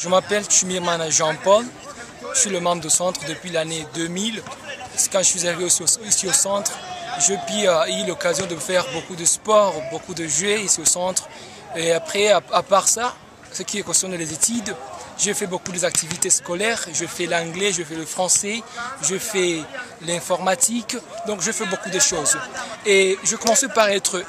Je m'appelle Chumirmana Jean-Paul, je suis le membre du centre depuis l'année 2000. Quand je suis arrivé ici au centre, j'ai eu l'occasion de faire beaucoup de sport, beaucoup de jeux ici au centre. Et après, à part ça, ce qui concerne les études, j'ai fait beaucoup d'activités scolaires. Je fais l'anglais, je fais le français, je fais l'informatique, donc je fais beaucoup de choses. Et je commençais par être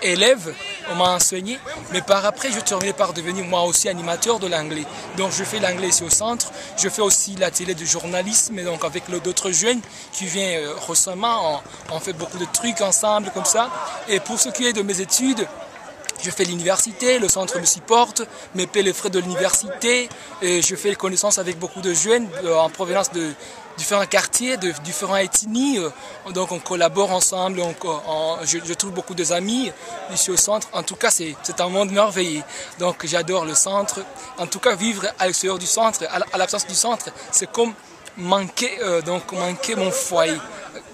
élève, on m'a enseigné, mais par après je terminais par devenir moi aussi animateur de l'anglais. Donc je fais l'anglais ici au centre, je fais aussi l'atelier de journalisme, et donc avec d'autres jeunes qui viennent récemment, on fait beaucoup de trucs ensemble comme ça. Et pour ce qui est de mes études, je fais l'université, le centre me supporte, me paie les frais de l'université, et je fais connaissance avec beaucoup de jeunes en provenance de différents quartiers, de différentes ethnies. Donc on collabore ensemble, je trouve beaucoup d'amis ici au centre. En tout cas, c'est un monde merveilleux. Donc j'adore le centre. En tout cas, vivre à l'extérieur du centre, à l'absence du centre, c'est comme manquer mon foyer.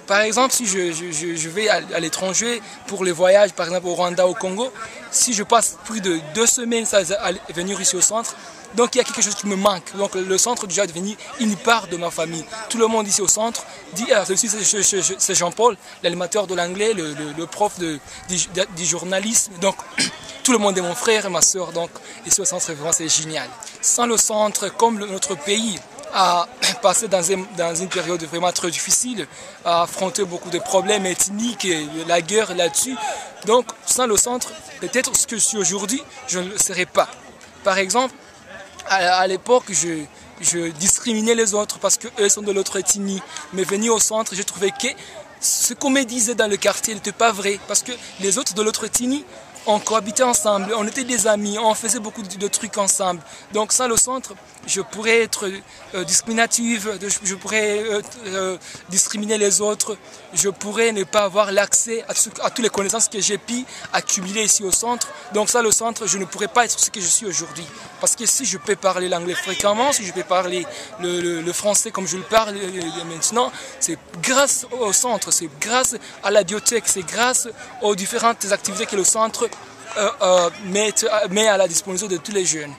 Par exemple, si je vais à l'étranger pour les voyages, par exemple au Rwanda, au Congo, si je passe plus de 2 semaines à venir ici au centre, donc il y a quelque chose qui me manque. Donc le centre déjà est devenu une part de ma famille. Tout le monde ici au centre dit ceci c'est Jean-Paul, l'animateur de l'anglais, le prof du journalisme. Donc tout le monde est mon frère et ma soeur. Donc ici au centre vraiment c'est génial. Sans le centre, comme notre pays a passé dans une période vraiment très difficile, a affronté beaucoup de problèmes ethniques et la guerre là-dessus. Donc sans le centre, peut-être ce que je suis aujourd'hui, je ne le serais pas. Par exemple, à l'époque, je discriminais les autres parce qu'eux sont de l'autre ethnie. Mais venir au centre, je trouvais que ce qu'on me disait dans le quartier n'était pas vrai. Parce que les autres de l'autre ethnie, on cohabitait ensemble, on était des amis, on faisait beaucoup de trucs ensemble. Donc sans le centre, je pourrais être discriminative, je pourrais discriminer les autres, je pourrais ne pas avoir l'accès à toutes les connaissances que j'ai pu accumuler ici au centre. Donc sans le centre, je ne pourrais pas être ce que je suis aujourd'hui. Parce que si je peux parler l'anglais fréquemment, si je peux parler le français comme je le parle maintenant, c'est grâce au centre, c'est grâce à la bibliothèque, c'est grâce aux différentes activités que le centre met à la disposition de tous les jeunes.